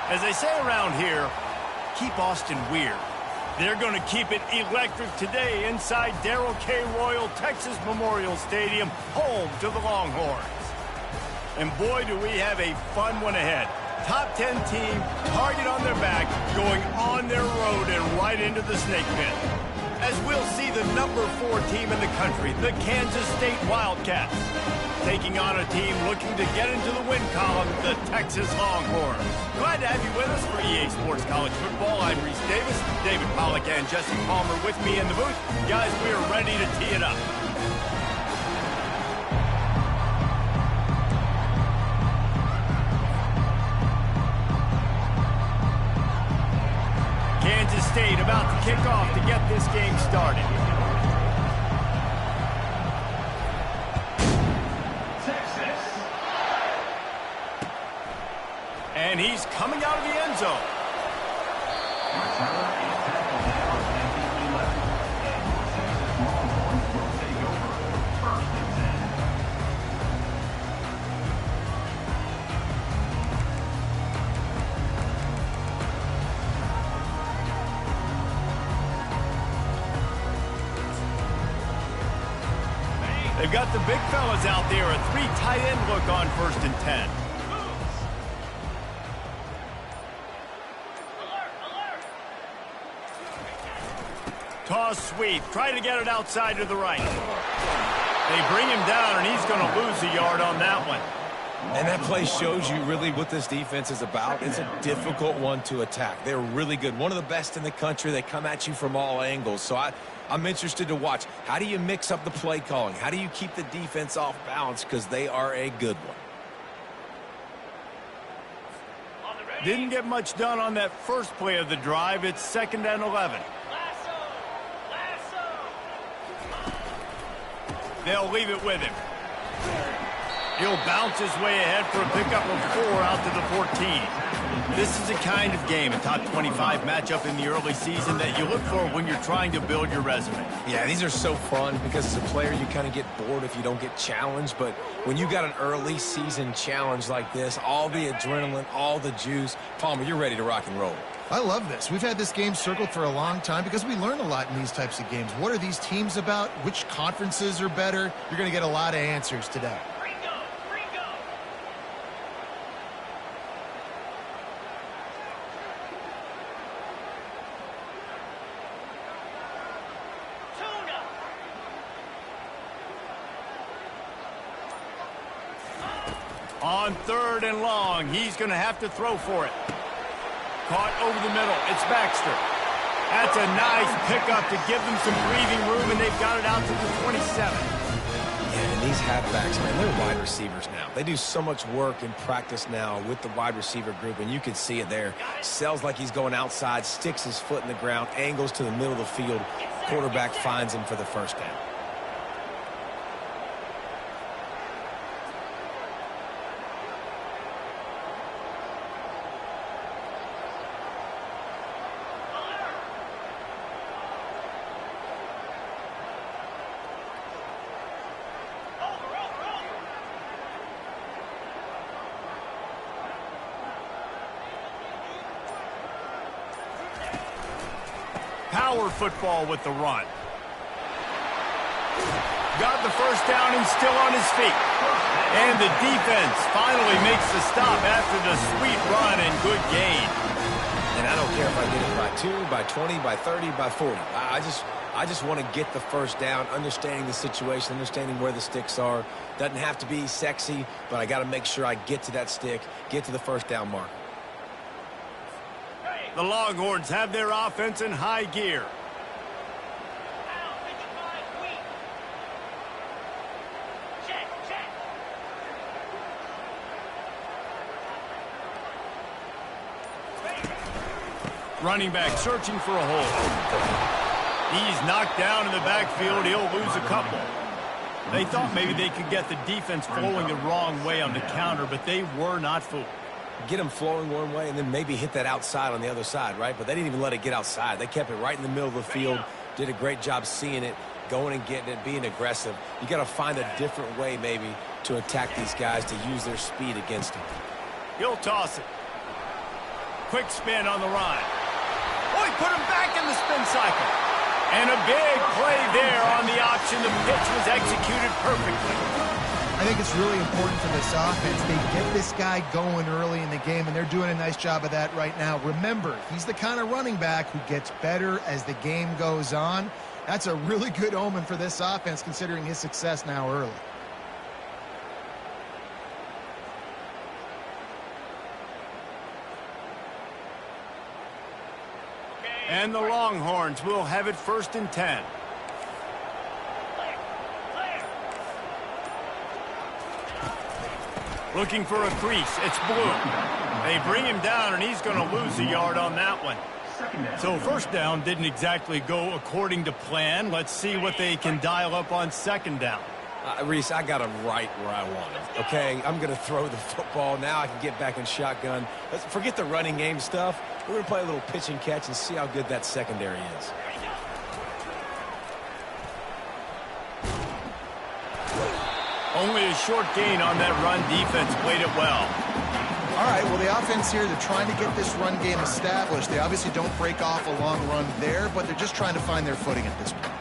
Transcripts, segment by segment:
As they say around here, keep Austin weird. They're going to keep it electric today inside Darrell K. Royal Texas Memorial Stadium, home to the Longhorns. And boy, do we have a fun one ahead. Top 10 team, target on their back, going on their road and right into the snake pit. As we'll see the number 4 team in the country, the Kansas State Wildcats, taking on a team looking to get into the win column, the Texas Longhorns. Glad to have you with us for EA Sports College Football. I'm Reese Davis, David Pollack and Jesse Palmer with me in the booth. Guys, we are ready to tee it up. Kansas State about to kick off to get this game started. And he's coming out of the end zone. They've got the big fellas out there, a 3 tight end look on 1st and 10. Toss sweep, try to get it outside to the right. They bring him down, and he's going to lose a yard on that one. And that play shows you really what this defense is about. It's a difficult one to attack. They're really good. One of the best in the country. They come at you from all angles. So I'm interested to watch. How do you mix up the play calling? How do you keep the defense off balance? Because they are a good one. Didn't get much done on that first play of the drive. It's 2nd and 11. They'll leave it with him. He'll bounce his way ahead for a pickup of 4 out to the 14. This is the kind of game, a top 25 matchup in the early season, that you look for when you're trying to build your resume. Yeah, these are so fun because as a player, you kind of get bored if you don't get challenged. But when you got an early season challenge like this, all the adrenaline, all the juice, Palmer, you're ready to rock and roll. I love this. We've had this game circled for a long time because we learn a lot in these types of games. What are these teams about? Which conferences are better? You're going to get a lot of answers today. On 3rd and long, he's going to have to throw for it. Caught over the middle. It's Baxter. That's a nice pickup to give them some breathing room, and they've got it out to the 27. Yeah, and these halfbacks, man, they're wide receivers now. They do so much work in practice now with the wide receiver group, and you can see it there. Sells like he's going outside, sticks his foot in the ground, angles to the middle of the field. Quarterback finds him for the first down. Power football with the run. Got the first down and still on his feet. And the defense finally makes the stop after the sweet run and good gain. And I don't care if I get it by 2, by 20, by 30, by 40. I just want to get the first down, understanding the situation, understanding where the sticks are. Doesn't have to be sexy, but I got to make sure I get to that stick, get to the first down mark. The Longhorns have their offense in high gear. Running back searching for a hole. He's knocked down in the backfield. He'll lose a couple. They thought maybe they could get the defense flowing the wrong way on the counter, but they were not fooled. Get them flowing one way and then maybe hit that outside on the other side, right? But they didn't even let it get outside. They kept it right in the middle of the field, did a great job seeing it, going and getting it, being aggressive. You got to find a different way maybe to attack these guys, to use their speed against them. He'll toss it. Quick spin on the run. Oh, he put him back in the spin cycle. And a big play there on the option. The pitch was executed perfectly. I think it's really important for this offense. They get this guy going early in the game, and they're doing a nice job of that right now. Remember, he's the kind of running back who gets better as the game goes on. That's a really good omen for this offense, considering his success now early. And the Longhorns will have it 1st and 10. Looking for a crease. It's Blue. They bring him down, and he's going to lose a yard on that one. So 1st down didn't exactly go according to plan. Let's see what they can dial up on 2nd down. Reese, I got him right where I want him, okay? I'm going to throw the football. Now I can get back in shotgun. Let's forget the running game stuff. We're going to play a little pitch and catch and see how good that secondary is. Only a short gain on that run. Defense played it well. All right, well, the offense here, they're trying to get this run game established. They obviously don't break off a long run there, but they're just trying to find their footing at this point.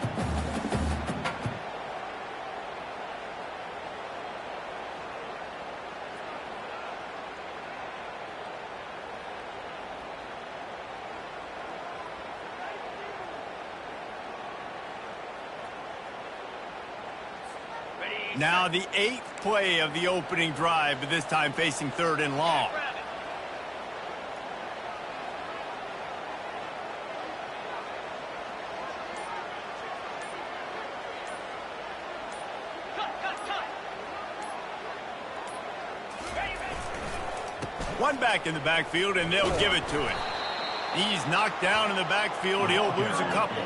Now the 8th play of the opening drive, but this time facing 3rd and long. One back in the backfield, and they'll give it to him. He's knocked down in the backfield. He'll lose a couple.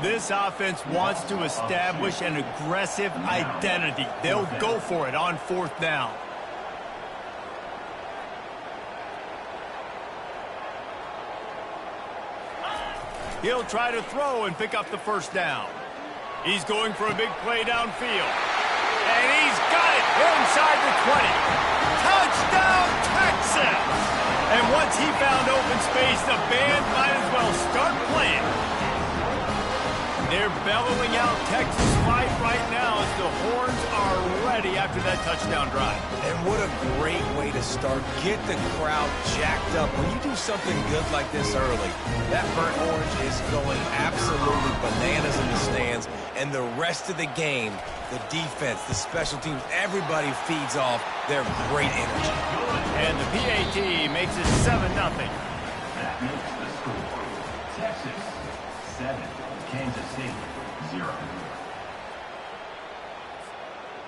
This offense wants to establish an aggressive identity. They'll go for it on 4th down. He'll try to throw and pick up the 1st down. He's going for a big play downfield. And he's got it inside the 20. Touchdown, Texas! And once he found open space, the band might as well start playing. They're bellowing out Texas fight right now as the horns are ready after that touchdown drive. And what a great way to start. Get the crowd jacked up. When you do something good like this early, that burnt orange is going absolutely bananas in the stands. And the rest of the game, the defense, the special teams, everybody feeds off their great energy. And the PAT makes it 7-0. That makes the score. Texas 7, Kansas City 0.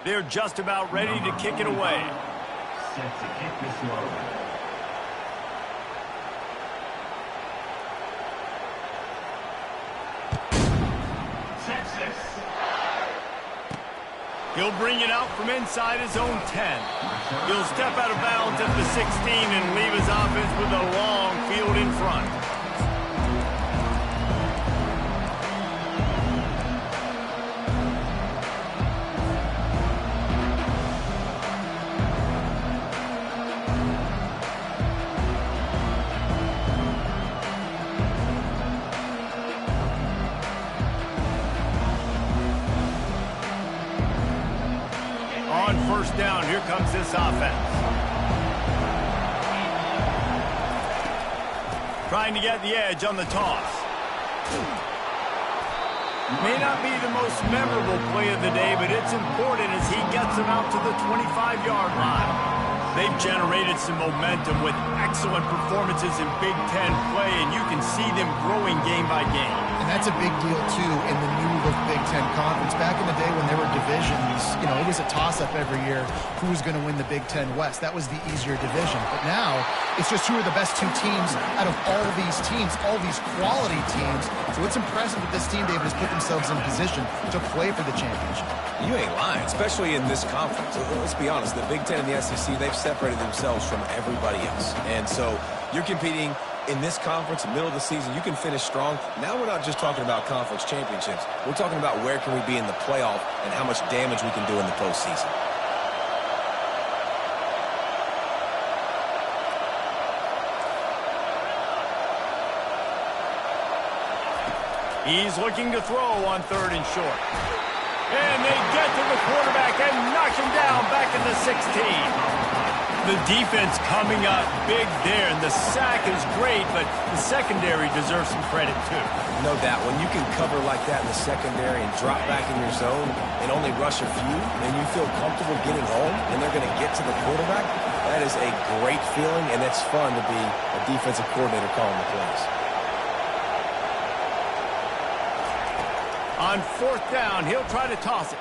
They're just about ready to kick it away. Set to kick this one. He'll bring it out from inside his own 10. He'll step out of bounds at the 16 and leave his offense with a long field in front. On 1st down, here comes this offense. Trying to get the edge on the toss. May not be the most memorable play of the day, but it's important as he gets them out to the 25-yard line. They've generated some momentum with excellent performances in Big Ten play, and you can see them growing game by game. And that's a big deal, too, in the new look Big Ten Conference. Back in the day when there were divisions, you know, it was a toss-up every year who was going to win the Big Ten West. That was the easier division. But now, it's just who are the best 2 teams out of all these teams, all these quality teams. So it's impressive that this team, David, has put themselves in position to play for the championship. You ain't lying, especially in this conference. Let's be honest, the Big Ten and the SEC, they've separated themselves from everybody else. And so you're competing in this conference, middle of the season. You can finish strong. Now we're not just talking about conference championships. We're talking about where can we be in the playoff and how much damage we can do in the postseason. He's looking to throw on 3rd and short. And they get to the quarterback and knock him down back in the 16. The defense coming up big there, and the sack is great, but the secondary deserves some credit too. No doubt. When you can cover like that in the secondary and drop back in your zone and only rush a few, and you feel comfortable getting home, and they're going to get to the quarterback, that is a great feeling, and it's fun to be a defensive coordinator calling the plays. On 4th down, he'll try to toss it.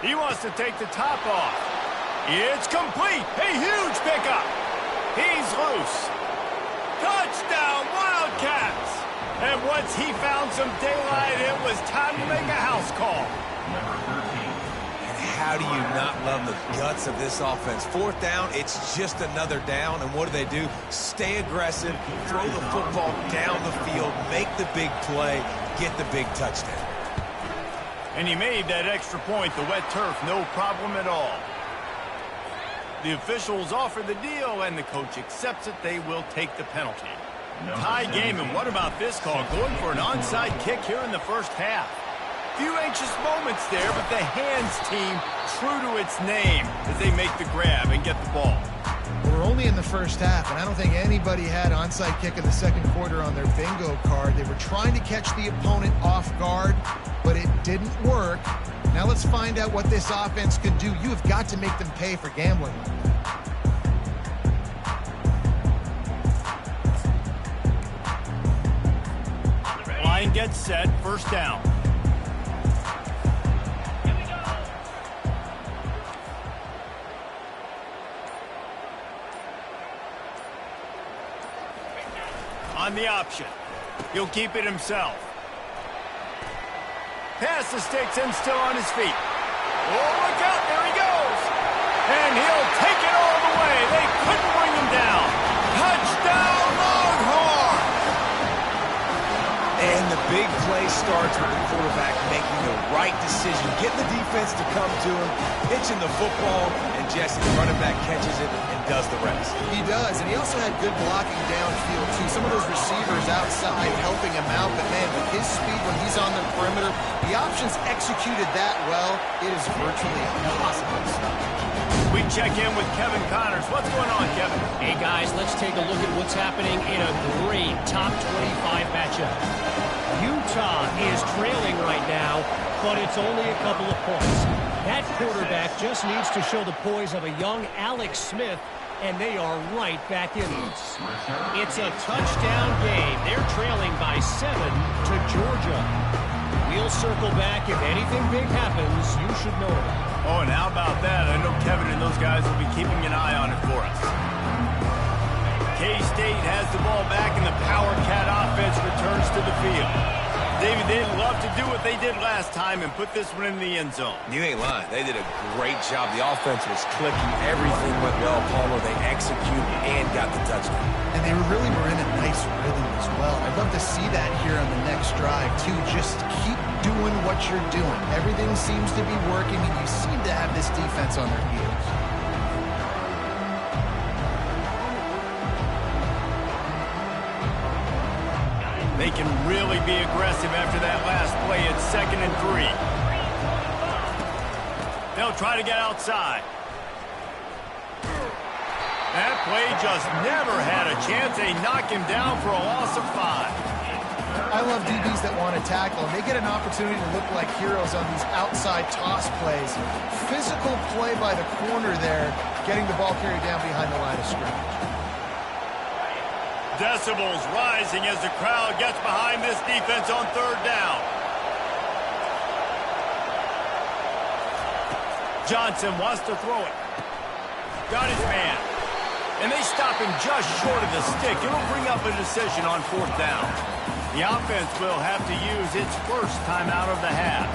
He wants to take the top off. It's complete. A huge pickup. He's loose. Touchdown, Wildcats. And once he found some daylight, it was time to make a house call. Number 13. And how do you not love the guts of this offense? 4th down, it's just another down, and what do? Stay aggressive, throw the football down the field, make the big play, get the big touchdown. And he made that extra point, the wet turf, no problem at all. The officials offer the deal, and the coach accepts it. They will take the penalty. Tie game, and what about this call? Going for an onside kick here in the first half. Few anxious moments there, but the hands team true to its name as they make the grab and get the ball. We're only in the first half, and I don't think anybody had onside kick in the second quarter on their bingo card. They were trying to catch the opponent off guard, but it didn't work. Now let's find out what this offense could do. You have got to make them pay for gambling. Line gets set, 1st down. On the option. He'll keep it himself. Past the sticks and still on his feet. Oh, look out. There he goes. And he'll take it all the way. They couldn't bring him down. Touchdown, Longhorn! And the big play starts with the quarterback making the right decision, getting the defense to come to him, pitching the football, and Jesse, the running back, catches it and does the rest. He does, and he also had good blocking downfield, too. Some of those receivers outside helping him out, but, man, with his speed when he's on the perimeter, the options executed that well, it is virtually impossible to stop. We check in with Kevin Connors. What's going on, Kevin? Hey, guys, let's take a look at what's happening in a great top 25 matchup. Utah is trailing right now, but it's only a couple of points. That quarterback just needs to show the poise of a young Alex Smith, and they are right back in this. It's a touchdown game. They're trailing by 7 to Georgia. We'll circle back. If anything big happens, you should know about it. Oh, and how about that? I know Kevin and those guys will be keeping an eye on it for us. K-State has the ball back, and the Power Cat offense returns to the field. David, they'd love to do what they did last time and put this one in the end zone. You ain't lying. They did a great job. The offense was clicking. Everything went well, Palmer. They executed and got the touchdown. And they really were in a nice rhythm as well. I'd love to see that here on the next drive, too. Just keep doing what you're doing. Everything seems to be working, and you seem to have this defense on their heels. They can really be aggressive after that last play. It's 2nd and 3. They'll try to get outside. That play just never had a chance. They knock him down for a loss of 5. I love DBs that want to tackle, and they get an opportunity to look like heroes on these outside toss plays. Physical play by the corner there, getting the ball carried down behind the line of scrimmage. Decibels rising as the crowd gets behind this defense on 3rd down. Johnson wants to throw it. Got his man. And they stop him just short of the stick. It'll bring up a decision on 4th down. The offense will have to use its first timeout of the half.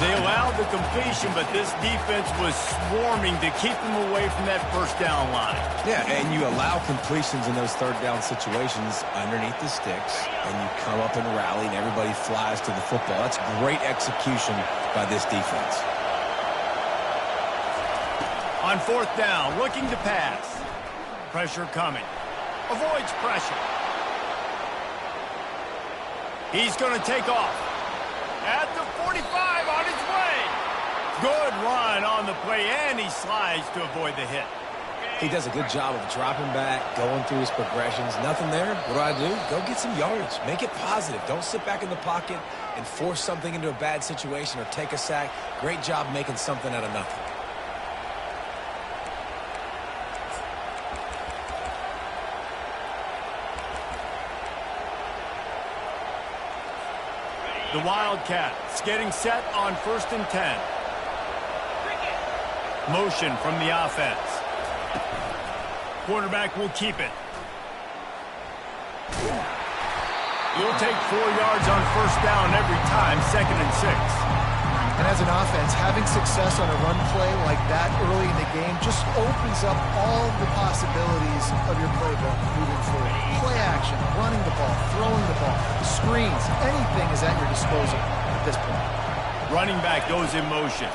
They allowed the completion, but this defense was swarming to keep them away from that 1st down line. Yeah, and you allow completions in those 3rd down situations underneath the sticks, and you come up and rally, and everybody flies to the football. That's great execution by this defense. On 4th down, looking to pass. Pressure coming. Avoids pressure. He's going to take off. at the 45 on his way. Good run on the play, and he slides to avoid the hit. He does a good job of dropping back, going through his progressions. Nothing there. What do? Go get some yardage. Make it positive. Don't sit back in the pocket and force something into a bad situation or take a sack. Great job making something out of nothing. The Wildcats getting set on 1st and 10. Motion from the offense. Quarterback will keep it. You'll take 4 yards on 1st down every time, 2nd and 6. And as an offense, having success on a run play like that early in the game just opens up all the possibilities of your playbook moving forward. Play action, running the ball, throwing the ball, screens, anything is at your disposal at this point. Running back goes in motion.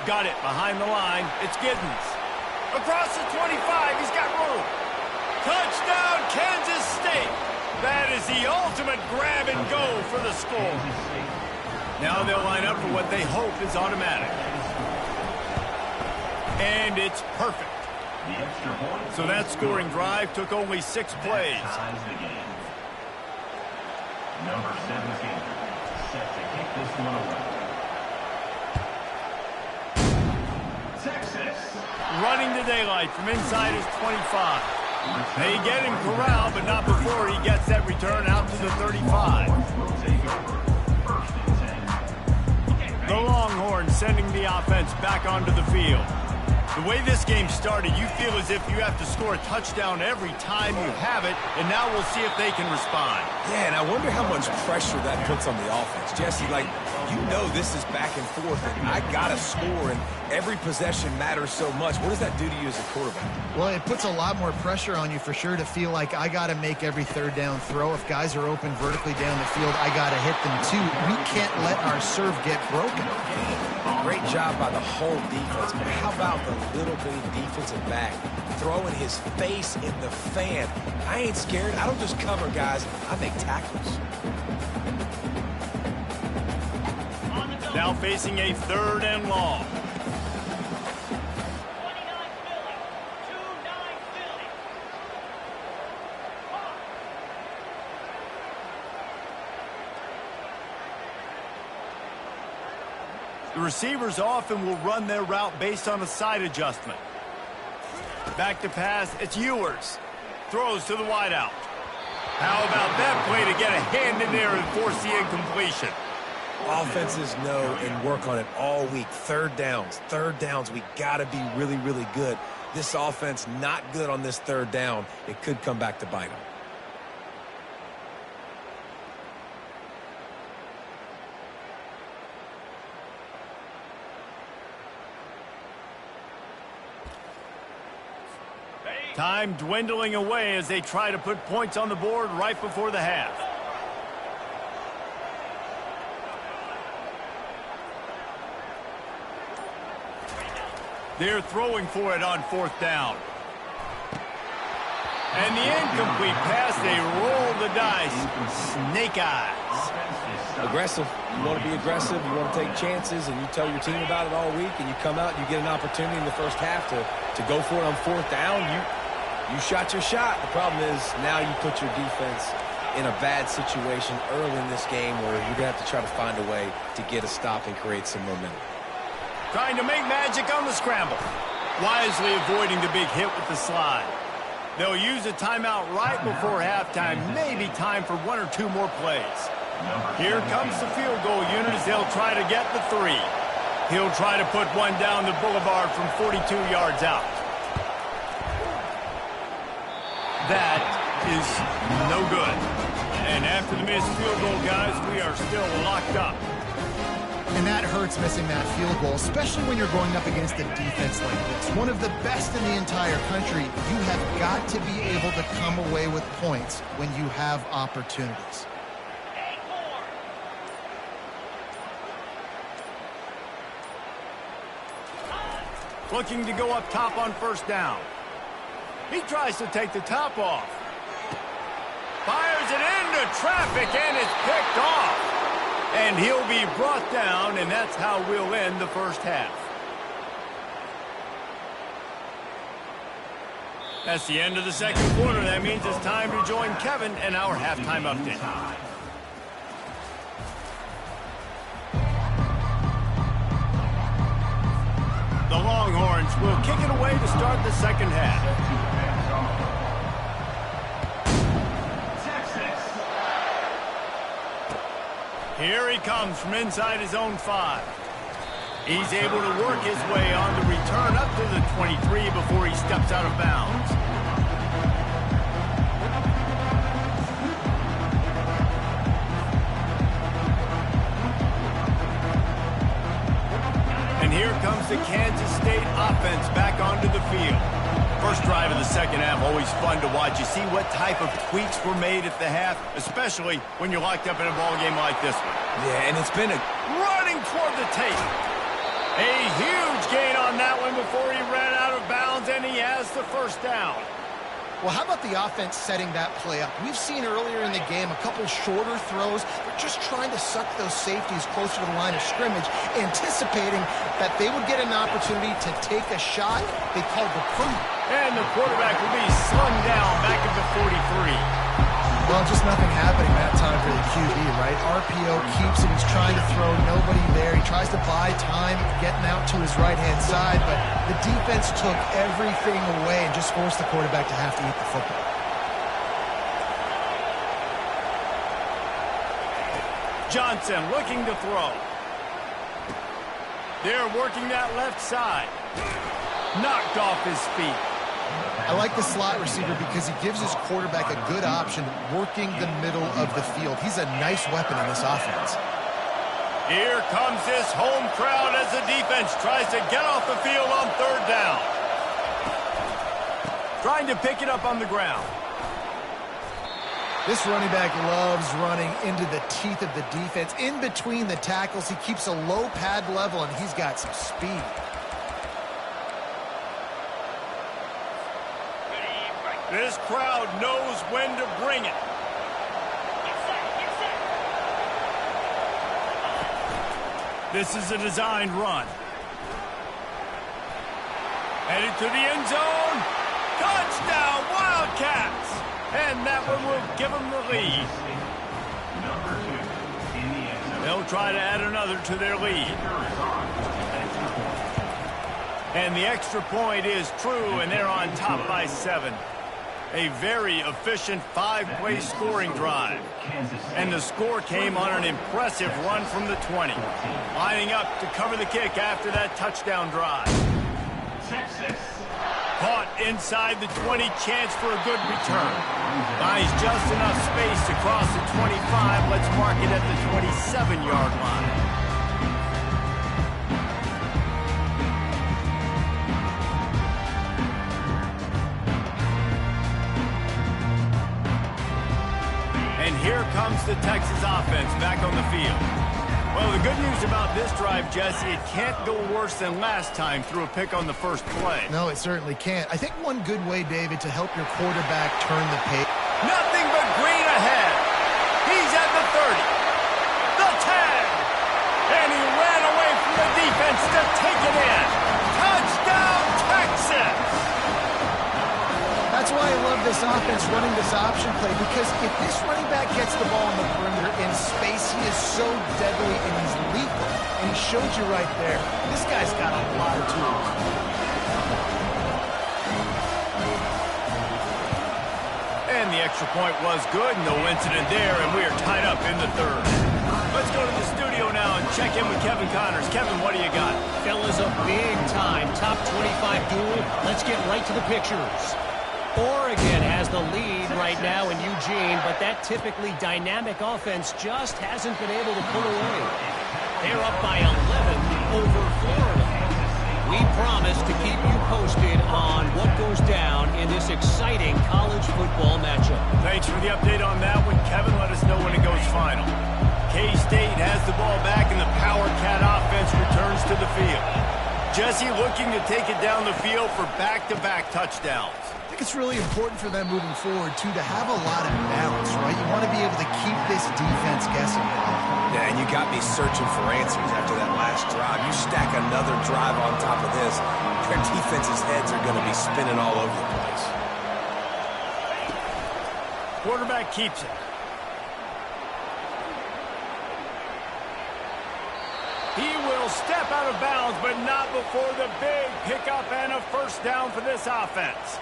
Got it behind the line. It's Giddens. Across the 25, he's got room. Touchdown, Kansas State. That is the ultimate grab and go for the score. Now they'll line up for what they hope is automatic. And it's perfect. So that scoring drive took only 6 plays. Number 17, set to kick this one away. Texas. Running the daylight from inside his 25. They get him corralled, but not before he gets that return out to the 35. The Longhorns sending the offense back onto the field. The way this game started, you feel as if you have to score a touchdown every time you have it, and now we'll see if they can respond. Yeah, and I wonder how much pressure that puts on the offense. Jesse, like, you know this is back and forth, and I got to score, and every possession matters so much. What does that do to you as a quarterback? Well, it puts a lot more pressure on you for sure to feel like I got to make every 3rd down throw. If guys are open vertically down the field, I got to hit them too. We can't let our serve get broken. Great job by the whole defense, but how about the little bitty defensive back throwing his face in the fan? I ain't scared. I don't just cover guys. I make tackles. Now facing a 3rd and long. The receivers often will run their route based on a side adjustment. Back to pass, it's Ewers. Throws to the wideout. How about that play to get a hand in there and force the incompletion? Offenses know and work on it all week. 3rd downs. We got to be really, really good. This offense not good on this 3rd down. It could come back to bite them. Time dwindling away as they try to put points on the board right before the half. They're throwing for it on 4th down. And the incomplete pass, they roll the dice. Snake eyes. Aggressive. You want to be aggressive. You want to take chances, and you tell your team about it all week, and you come out and you get an opportunity in the first half to go for it on 4th down. You shot your shot. The problem is now you put your defense in a bad situation early in this game where you're going to have to try to find a way to get a stop and create some momentum. Trying to make magic on the scramble. Wisely avoiding the big hit with the slide. They'll use a timeout right before halftime. Maybe time for 1 or 2 more plays. Here comes the field goal unit as they'll try to get the 3. He'll try to put one down the boulevard from 42 yards out. That is no good. And after the missed field goal, guys, we are still locked up. And that hurts missing that field goal, especially when you're going up against a defense like this. One of the best in the entire country. You have got to be able to come away with points when you have opportunities. Looking to go up top on 1st down. He tries to take the top off. Fires it into traffic, and it's picked off. And he'll be brought down, and that's how we'll end the first half. That's the end of the second quarter. That means it's time to join Kevin and our halftime update. The Longhorns will kick it away to start the second half. Here he comes from inside his own 5. He's able to work his way on the return up to the 23 before he steps out of bounds. And here comes the Kansas State offense back onto the field. First drive of the second half, always fun to watch. You see what type of tweaks were made at the half, especially when you're locked up in a ball game like this one. Yeah, and it's been a running toward the tape. A huge gain on that one before he ran out of bounds, and he has the first down. Well, how about the offense setting that play up? We've seen earlier in the game a couple shorter throws. They're just trying to suck those safeties closer to the line of scrimmage, anticipating that they would get an opportunity to take a shot. They called the punt. And the quarterback will be slung down back at the 43. Well, just nothing happening that time for the QB, right? RPO keeps him. He's trying to throw, nobody there. He tries to buy time getting out to his right-hand side, but the defense took everything away and just forced the quarterback to have to eat the football. Johnson looking to throw. They're working that left side. Knocked off his feet. I like the slot receiver because he gives his quarterback a good option working the middle of the field. He's a nice weapon in this offense. Here comes this home crowd as the defense tries to get off the field on third down. Trying to pick it up on the ground. This running back loves running into the teeth of the defense. In between the tackles, he keeps a low pad level, and he's got some speed. This crowd knows when to bring it. This is a designed run. Headed to the end zone. Touchdown, Wildcats! And that one will give them the lead. They'll try to add another to their lead. And the extra point is true, and they're on top by 7. A very efficient 5-play scoring drive. And the score came on an impressive run from the 20. Lining up to cover the kick after that touchdown drive. Caught inside the 20, chance for a good return. Buys just enough space to cross the 25. Let's mark it at the 27-yard line. And here comes the Texas offense back on the field. Well, the good news about this drive, Jesse, it can't go worse than last time through a pick on the first play. No, it certainly can't. I think one good way, David, to help your quarterback turn the page. Nothing but green ahead. He's at the 30. The 10. And he ran away from the defense to take it in. Touchdown, Texas! That's why I love this offense running this option play, because if this running back gets the ball on the perimeter in space, he is so deadly and he's lethal. And he showed you right there. This guy's got a lot of tools. And the extra point was good. No incident there, and we are tied up in the third. Let's go to the studio now and check in with Kevin Connors. Kevin, what do you got? Fellas, a big-time top 25 duel. Let's get right to the pictures. Oregon has the lead right now in Eugene, but that typically dynamic offense just hasn't been able to pull away. They're up by 11 over Florida. We promise to keep you posted on what goes down in this exciting college football matchup. Thanks for the update on that one, Kevin. Let us know when it goes final. K-State has the ball back, and the Power Cat offense returns to the field. Jesse looking to take it down the field for back-to-back touchdowns. think it's really important for them moving forward, too, to have a lot of balance, right? You want to be able to keep this defense guessing. Yeah, and you got me searching for answers after that last drive. You stack another drive on top of this, their defense's heads are going to be spinning all over the place. Quarterback keeps it. He will step out of bounds, but not before the big pickup and a first down for this offense.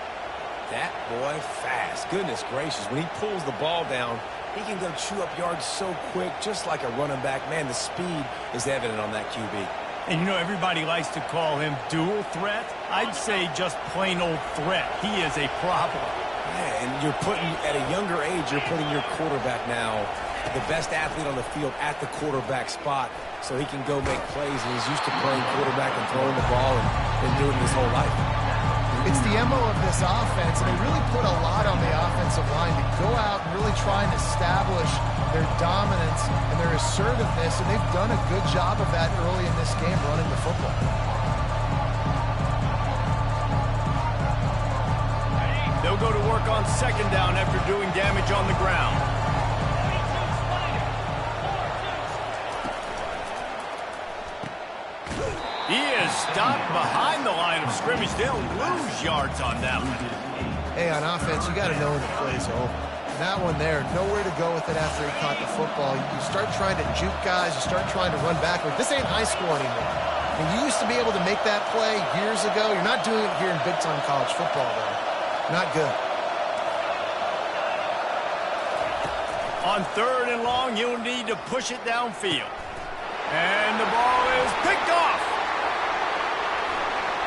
That boy fast. Goodness gracious. When he pulls the ball down, he can go chew up yards so quick, just like a running back. Man, the speed is evident on that QB. And you know, everybody likes to call him dual threat. I'd say just plain old threat. He is a problem. Yeah, and you're putting, at a younger age, you're putting your quarterback now, the best athlete on the field at the quarterback spot, so he can go make plays, and he's used to playing quarterback and throwing the ball and been doing it his whole life. It's the MO of this offense, and they really put a lot on the offensive line to go out and really try and establish their dominance and their assertiveness, and they've done a good job of that early in this game running the football. They'll go to work on second down after doing damage on the ground. He is stopped behind the line of scrimmage. They'll lose yards on that one. Hey, on offense, you got to know when the play's over. That one there, nowhere to go with it after he caught the football. You start trying to juke guys. You start trying to run backward. This ain't high school anymore. I mean, you used to be able to make that play years ago. You're not doing it here in big-time college football, though. Not good. On third and long, you'll need to push it downfield. And the ball is picked off.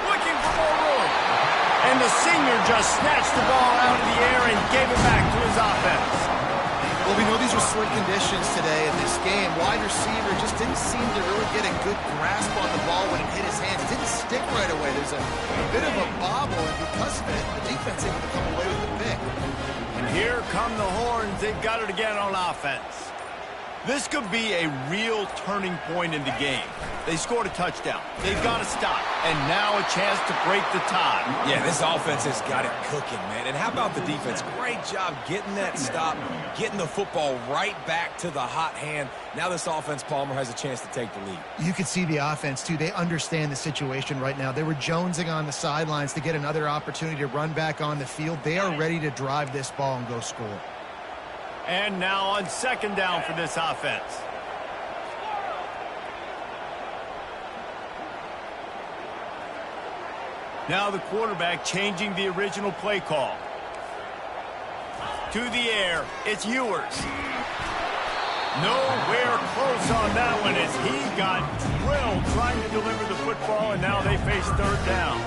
Looking for more room. And the senior just snatched the ball out of the air and gave it back to his offense. Well, we know these were slick conditions today in this game. Wide receiver just didn't seem to really get a good grasp on the ball when it hit his hands. It didn't stick right away. There's a bit of a bobble, and because of it, the defense able to come away with the pick. And here come the horns. They've got it again on offense. This could be a real turning point in the game. They scored a touchdown. They've got to stop. And now a chance to break the tie. Yeah, this offense has got it cooking, man. And how about the defense? Great job getting that stop, getting the football right back to the hot hand. Now this offense, Palmer, has a chance to take the lead. You could see the offense, too. They understand the situation right now. They were jonesing on the sidelines to get another opportunity to run back on the field. They are ready to drive this ball and go score. And now on second down for this offense. Now the quarterback changing the original play call. To the air, it's Ewers. Nowhere close on that one as he got drilled trying to deliver the football, and now they face third down.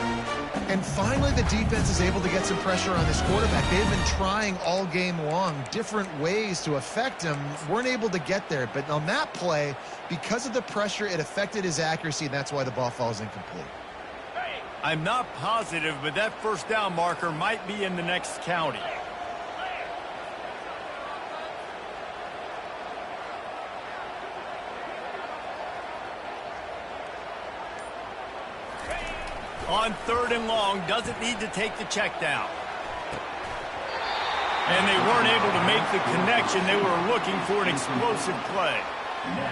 And finally, the defense is able to get some pressure on this quarterback. They've been trying all game long different ways to affect him. Weren't able to get there. But on that play, because of the pressure, it affected his accuracy, and that's why the ball falls incomplete. I'm not positive, but that first down marker might be in the next county. On third and long, doesn't need to take the check down. And they weren't able to make the connection. They were looking for an explosive play.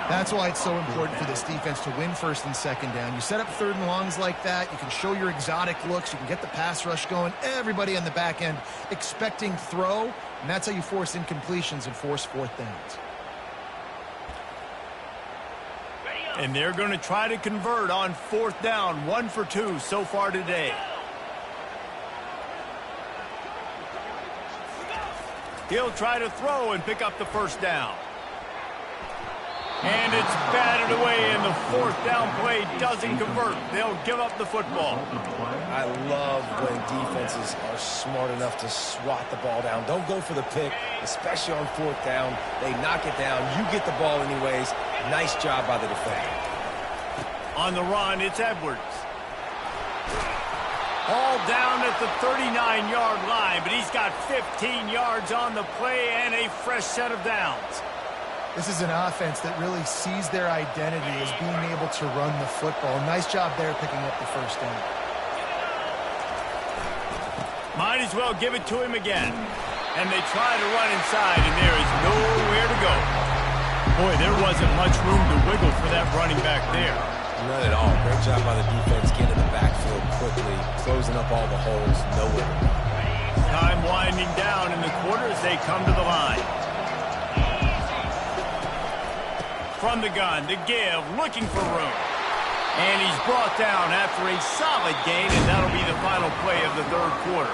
That's why it's so important for this defense to win first and second down. You set up third and longs like that, you can show your exotic looks, you can get the pass rush going, everybody on the back end expecting throw, and that's how you force incompletions and force fourth downs. And they're going to try to convert on fourth down, 1 for 2 so far today. He'll try to throw and pick up the first down. And it's batted away, and the fourth down play doesn't convert. They'll give up the football. I love when defenses are smart enough to swat the ball down. Don't go for the pick, especially on fourth down. They knock it down. You get the ball anyways. Nice job by the defender. On the run, it's Edwards. All down at the 39-yard line, but he's got 15 yards on the play and a fresh set of downs. This is an offense that really sees their identity as being able to run the football. Nice job there picking up the first down. Might as well give it to him again. And they try to run inside, and there is nowhere to go. Boy, there wasn't much room to wiggle for that running back there. None at all. Great job by the defense getting to the backfield quickly, closing up all the holes, nowhere to run. Time winding down in the quarter as they come to the line. From the gun, to give, looking for room. And he's brought down after a solid gain, and that'll be the final play of the third quarter.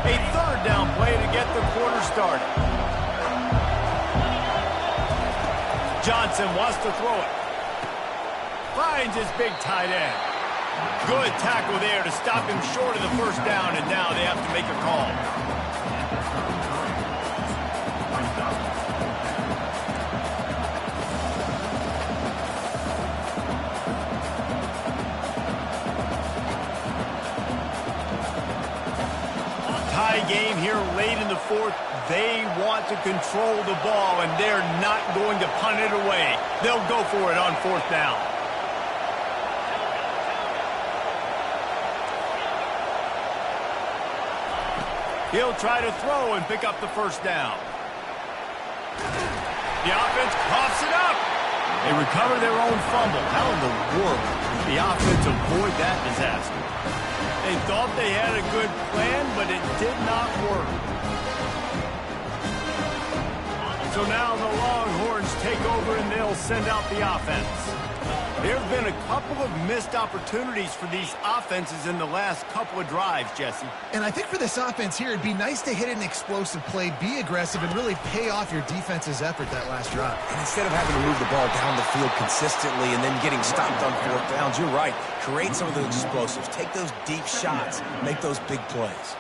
A third down play to get the quarter started. Johnson wants to throw it. Finds his big tight end. Good tackle there to stop him short of the first down, and now they have to make a call. Tie game here late in the fourth. They want to control the ball, and they're not going to punt it away. They'll go for it on fourth down. He'll try to throw and pick up the first down. The offense coughs it up. They recover their own fumble. How in the world did the offense avoid that disaster? They thought they had a good plan, but it did not work. So now the Longhorns take over and they'll send out the offense. There have been a couple of missed opportunities for these offenses in the last couple of drives, Jesse. And I think for this offense here, it'd be nice to hit an explosive play, be aggressive, and really pay off your defense's effort that last drive. And instead of having to move the ball down the field consistently and then getting stopped on fourth downs, you're right. Create some of those explosives. Take those deep shots. Make those big plays.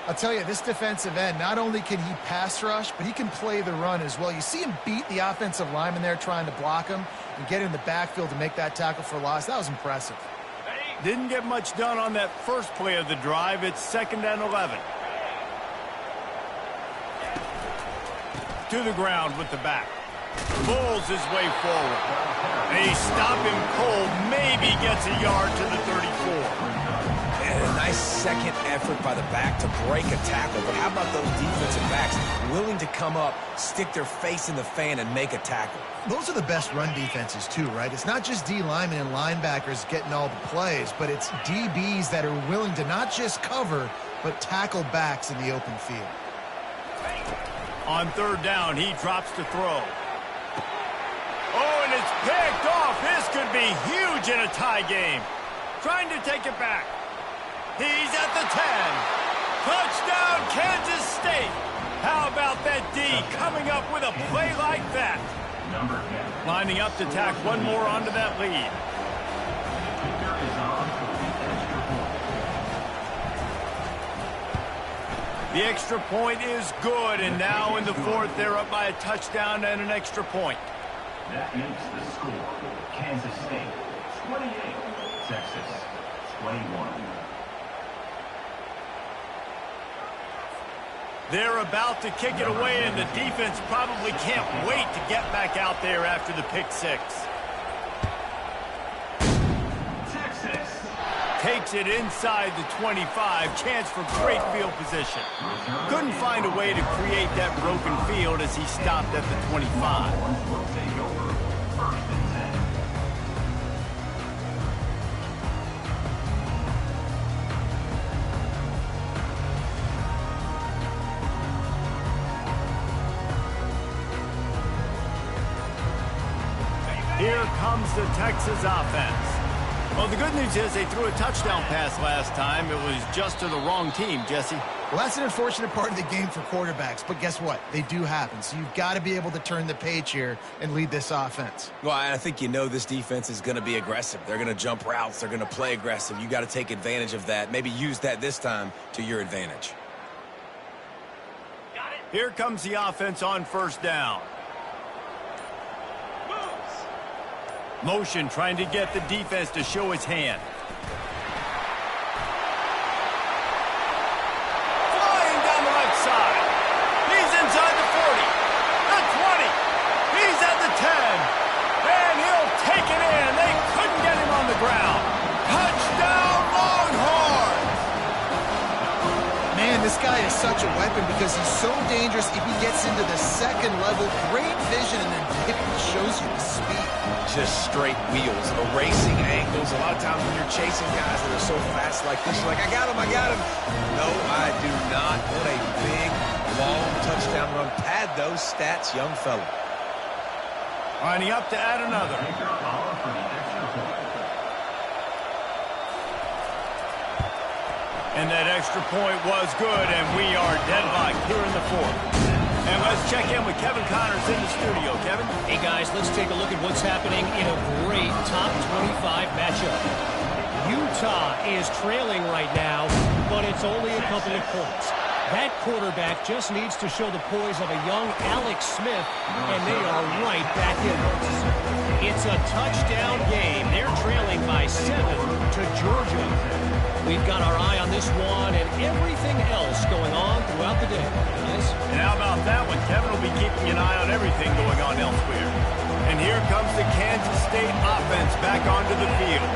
I'll tell you, this defensive end, not only can he pass rush, but he can play the run as well. You see him beat the offensive lineman there trying to block him and get in the backfield to make that tackle for loss. That was impressive. Didn't get much done on that first play of the drive. It's 2nd and 11. To the ground with the back. Pulls his way forward. They stop him cold. Maybe gets a yard to the 34. And a nice second effort by the back to break a tackle. But how about those defensive backs willing to come up, stick their face in the fan, and make a tackle? Those are the best run defenses too, right? It's not just D linemen and linebackers getting all the plays, but it's DBs that are willing to not just cover, but tackle backs in the open field. On third down, he drops to throw. Oh, and it's picked off. This could be huge in a tie game. Trying to take it back. He's at the 10. Touchdown, Kansas State. How about that D coming up with a play like that? Lining up to tack one more onto that lead. The extra point is good, and now in the fourth, they're up by a touchdown and an extra point. That makes the score. Kansas State 28, Texas 21. They're about to kick it away, and the defense probably can't wait to get back out there after the pick six. Texas Takes it inside the 25. Chance for great field position. Couldn't find a way to create that broken field as he stopped at the 25. will take over 1st and 10. Here comes the Texas offense. Well, the good news is they threw a touchdown pass last time. It was just to the wrong team, Jesse. Well, that's an unfortunate part of the game for quarterbacks, but guess what? They do happen. So you've got to be able to turn the page here and lead this offense. Well, I think you know this defense is going to be aggressive. They're going to jump routes. They're going to play aggressive. You got to take advantage of that. Maybe use that this time to your advantage. Here comes the offense on first down. Motion trying to get the defense to show his hand. Flying down the left side. This guy is such a weapon because he's so dangerous if he gets into the second level. Great vision, and then David shows you the speed. Just straight wheels, erasing angles. A lot of times when you're chasing guys that are so fast like this, you're like, I got him, I got him. No, I do not. What a big, long touchdown run. Pad those stats, young fella. Lining up to add another. And that extra point was good, and we are deadlocked here in the fourth. And let's check in with Kevin Connors in the studio. Kevin? Hey, guys, let's take a look at what's happening in a great top 25 matchup. Utah is trailing right now, but it's only a couple of points. That quarterback just needs to show the poise of a young Alex Smith, and they are right back in this. It's a touchdown game. They're trailing by 7 to Georgia. We've got our eye on this one and everything else going on throughout the day, guys. And how about that one? Kevin will be keeping an eye on everything going on elsewhere. And here comes the Kansas State offense back onto the field.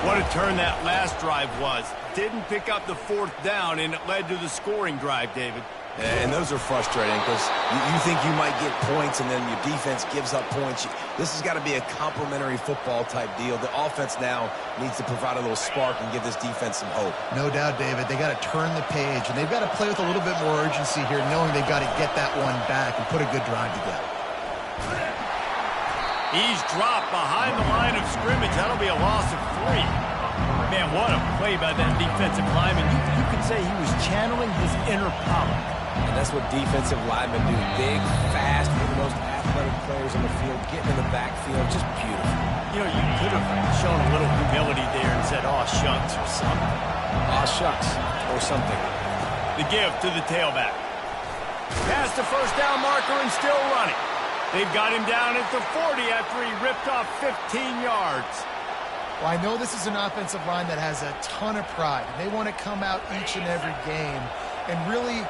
What a turn that last drive was. Didn't pick up the fourth down, and it led to the scoring drive, David. And those are frustrating because you think you might get points and then your defense gives up points. This has got to be a complementary football type deal. The offense now needs to provide a little spark and give this defense some hope. No doubt, David. They got to turn the page, and they've got to play with a little bit more urgency here, knowing they've got to get that one back and put a good drive together. He's dropped behind the line of scrimmage. That'll be a loss of 3. Man, what a play by that defensive lineman. You could say he was channeling his inner power. And that's what defensive linemen do. Big, fast, one of the most athletic players on the field, getting in the backfield, just beautiful. You know, you could have shown a little humility there and said, "Aw, shucks," or something. Aw, shucks, or something. The give to the tailback. Past the first down marker and still running. They've got him down at the 40 after he ripped off 15 yards. Well, I know this is an offensive line that has a ton of pride. They want to come out each and every game and really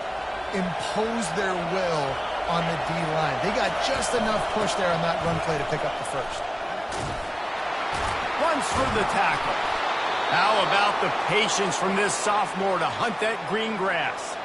impose their will on the D-line. They got just enough push there on that run play to pick up the first. Runs for the tackle. How about the patience from this sophomore to hunt that green grass?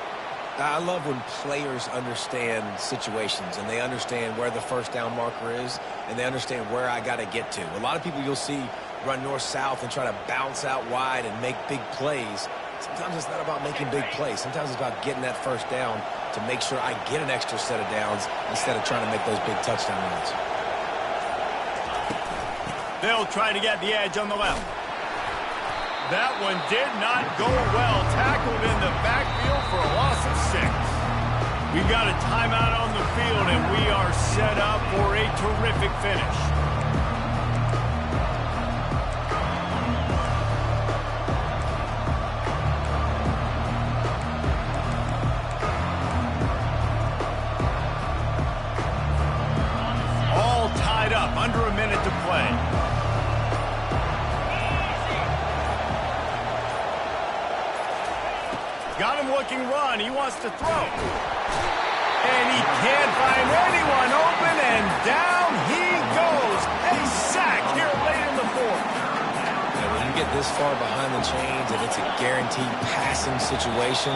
I love when players understand situations and they understand where the first down marker is and they understand where I got to get to. A lot of people you'll see run north-south and try to bounce out wide and make big plays. Sometimes it's not about making big plays. Sometimes it's about getting that first down to make sure I get an extra set of downs instead of trying to make those big touchdown runs. They'll try to get the edge on the left. That one did not go well. Tackled in the backfield for a loss of 6. We've got a timeout on the field, and we are set up for a terrific finish. All tied up, under a minute to play. Got him looking run. He wants to throw. And he can't find anyone open, and down he goes. A sack here late in the fourth. Yeah, when you get this far behind the chains and it's a guaranteed passing situation,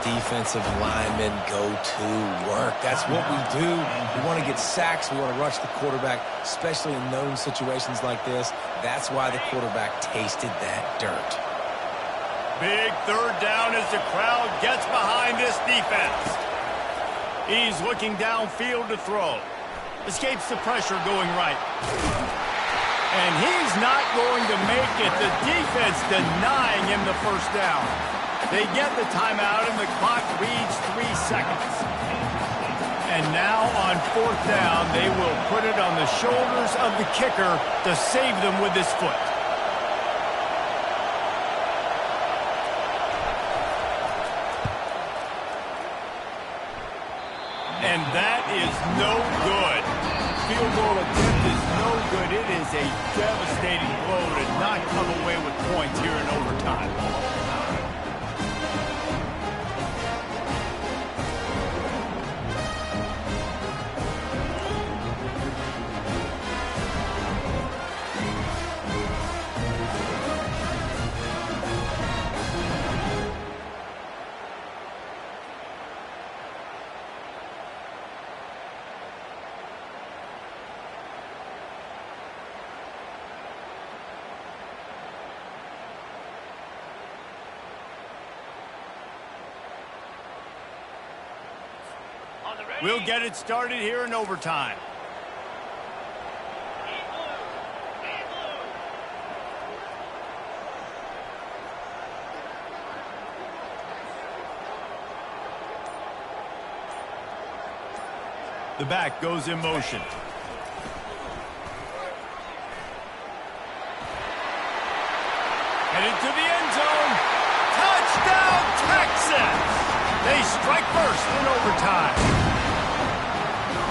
defensive linemen go to work. That's what we do. We want to get sacks. We want to rush the quarterback, especially in known situations like this. That's why the quarterback tasted that dirt. Big third down as the crowd gets behind this defense. He's looking downfield to throw. Escapes the pressure going right. And he's not going to make it. The defense denying him the first down. They get the timeout and the clock reads 3 seconds. And now on fourth down, they will put it on the shoulders of the kicker to save them with his foot. And that is no good. Field goal attempt is no good. It is a devastating blow to not come away with points here in overtime. We'll get it started here in overtime. The back goes in motion. Headed to the end zone. Touchdown, Texas! They strike first in overtime.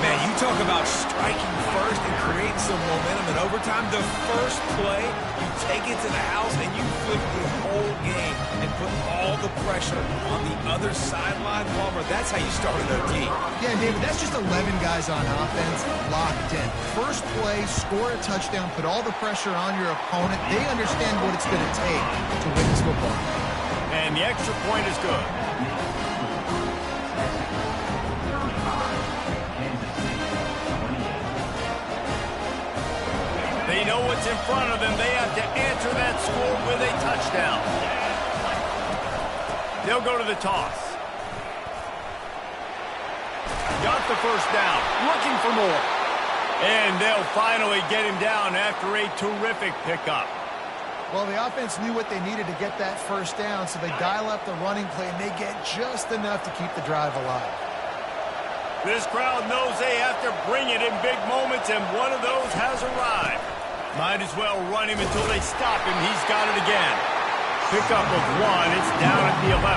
Man, you talk about striking first and creating some momentum in overtime. The first play, you take it to the house and you flip the whole game and put all the pressure on the other sideline. Palmer, that's how you start an OT. Yeah, David, that's just 11 guys on offense locked in. First play, score a touchdown, put all the pressure on your opponent. They understand what it's going to take to win this football. And the extra point is good. They know what's in front of them. They have to answer that score with a touchdown. They'll go to the toss. Got the first down. Looking for more. And they'll finally get him down after a terrific pickup. Well, the offense knew what they needed to get that first down, so they dial up the running play, and they get just enough to keep the drive alive. This crowd knows they have to bring it in big moments, and one of those has arrived. Might as well run him until they stop him. He's got it again. Pickup of one. It's down at the 11.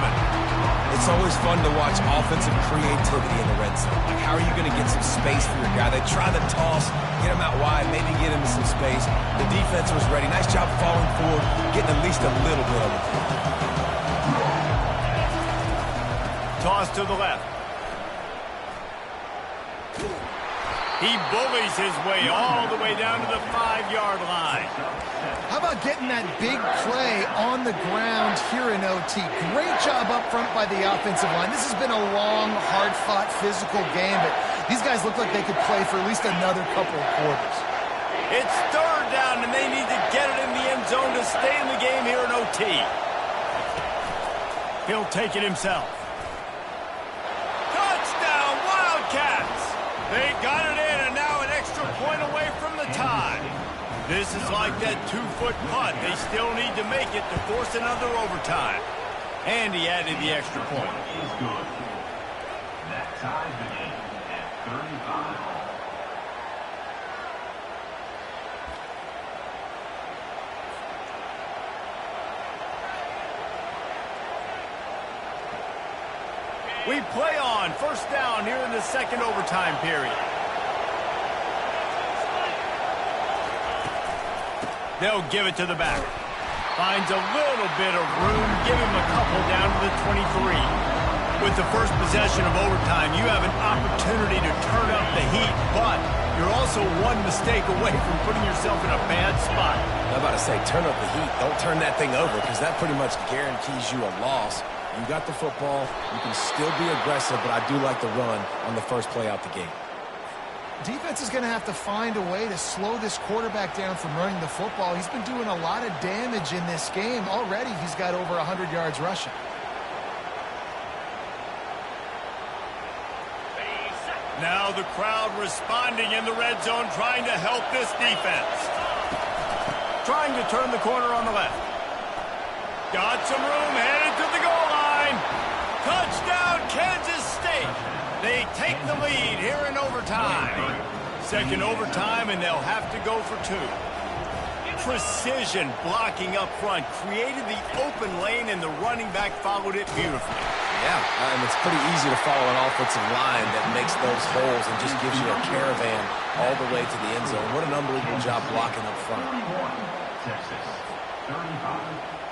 It's always fun to watch offensive creativity in the red zone. Like, how are you going to get some space for your guy? They try the toss, get him out wide, maybe get into some space. The defense was ready. Nice job falling forward, getting at least a little bit of it. Toss to the left. He bullies his way all the way down to the 5-yard line. How about getting that big play on the ground here in OT? Great job up front by the offensive line. This has been a long, hard-fought, physical game, but these guys look like they could play for at least another couple of quarters. It's third down, and they need to get it in the end zone to stay in the game here in OT. He'll take it himself. Touchdown, Wildcats! They got it in, and now an extra point away from the tie. This is like that 2-foot putt. They still need to make it to force another overtime. And he added the extra point. Is good. That ties the game at 35. We play on. First down here in the second overtime period. They'll give it to the back. Finds a little bit of room. Give him a couple down to the 23. With the first possession of overtime, you have an opportunity to turn up the heat, but you're also one mistake away from putting yourself in a bad spot. I'm about to say, turn up the heat. Don't turn that thing over, because that pretty much guarantees you a loss. You got the football. You can still be aggressive, but I do like the run on the first play out the gate. Defense is going to have to find a way to slow this quarterback down from running the football. He's been doing a lot of damage in this game. Already, he's got over 100 yards rushing. Now the crowd responding in the red zone, trying to help this defense. Trying to turn the corner on the left. Got some room, headed to the goal line. Touchdown, Kansas State. They take the lead here in overtime. Second overtime, and they'll have to go for two. Precision blocking up front created the open lane, and the running back followed it beautifully. Yeah, and it's pretty easy to follow an offensive line that makes those holes and just gives you a caravan all the way to the end zone. What an unbelievable job blocking up front. 31, Texas, 35.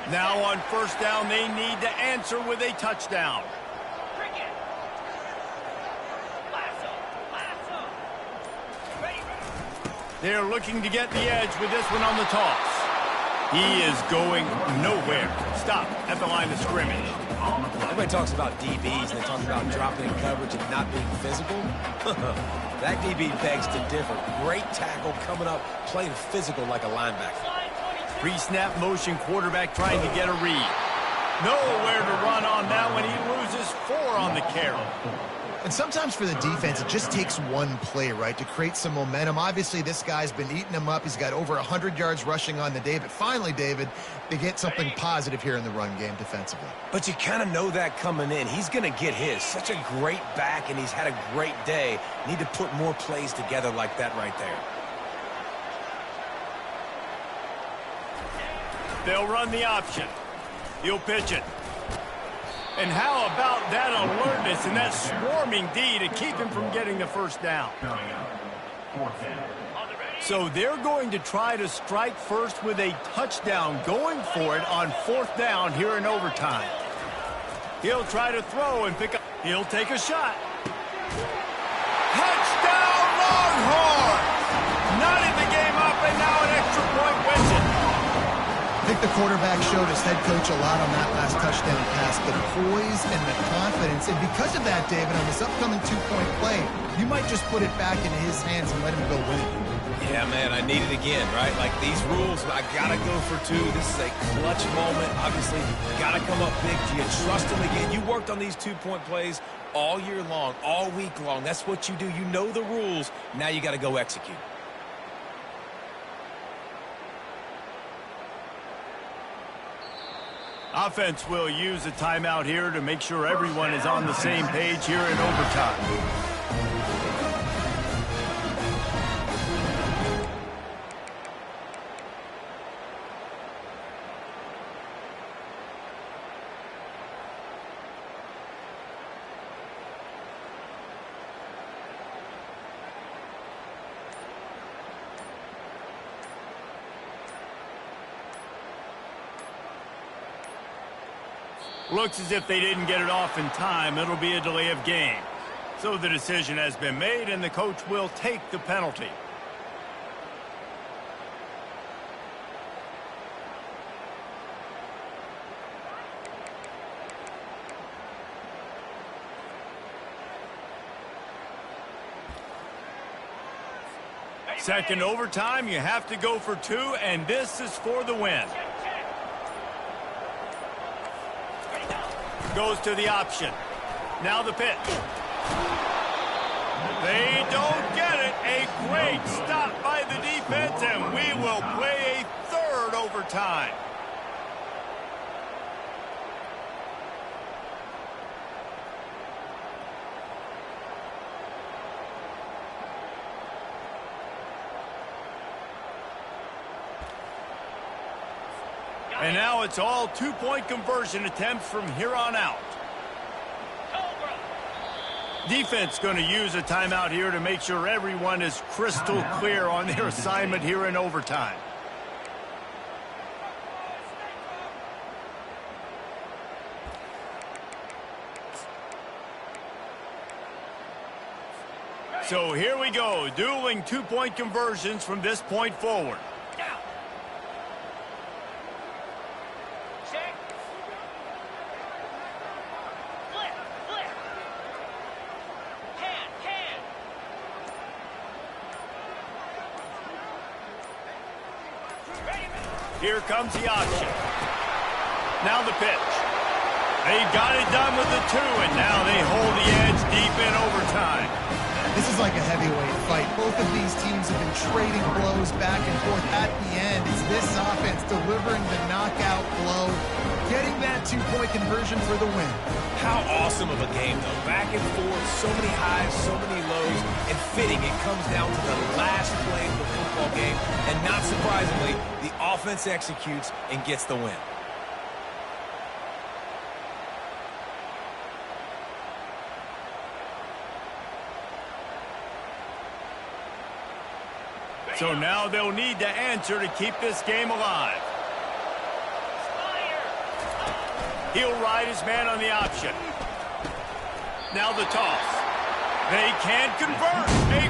Now on first down, they need to answer with a touchdown. They're looking to get the edge with this one on the toss. He is going nowhere. Stop at the line of scrimmage. Everybody talks about DBs, and they talk about dropping in coverage and not being physical. That DB begs to differ. Great tackle coming up, playing physical like a linebacker. Pre-snap motion quarterback trying to get a read. Nowhere to run on that one. He loses 4 on the carry. And sometimes for the defense, it just takes one play, right, to create some momentum. Obviously, this guy's been eating them up. He's got over 100 yards rushing on the day. But finally, David, they get something positive here in the run game defensively. But you kind of know that coming in. He's going to get his. Such a great back, and he's had a great day. Need to put more plays together like that right there. They'll run the option. He'll pitch it. And how about that alertness and that swarming D to keep him from getting the first down? So they're going to try to strike first with a touchdown, going for it on 4th down here in overtime. He'll try to throw and pick up. He'll take a shot. Touchdown, Longhorns! Knotted the game up, and now an extra point wins it. I think the quarterback showed his head coach a lot on that last touchdown pass, the poise and the confidence. And because of that, David, on this upcoming 2-point play, you might just put it back into his hands and let him go win it. Yeah, man, I need it again, right? Like these rules, I got to go for 2. This is a clutch moment. Obviously, got to come up big. Do you trust him again? You worked on these 2-point plays all year long, all week long. That's what you do. You know the rules. Now you got to go execute. Offense will use a timeout here to make sure everyone is on the same page here in overtime. Looks as if they didn't get it off in time. It'll be a delay of game. So the decision has been made, and the coach will take the penalty. Second overtime, you have to go for 2, and this is for the win. Goes to the option. Now the pitch. They don't get it. A great stop by the defense, and we will play a 3rd overtime. And now it's all 2-point conversion attempts from here on out. Defense going to use a timeout here to make sure everyone is crystal clear on their assignment here in overtime. So here we go, dueling 2-point conversions from this point forward. Here comes the option. Now the pitch. They got it done with the 2, and now they hold the edge deep in overtime. This is like a heavyweight fight. Both of these teams have been trading blows back and forth. At the end, it's this offense delivering the knockout blow, getting that 2-point conversion for the win. How awesome of a game, though. Back and forth, so many highs, so many lows, and fitting. It comes down to the last play of the football game, and not surprisingly, the offense executes and gets the win. So now they'll need to answer to keep this game alive. He'll ride his man on the option. Now the toss. They can't convert. A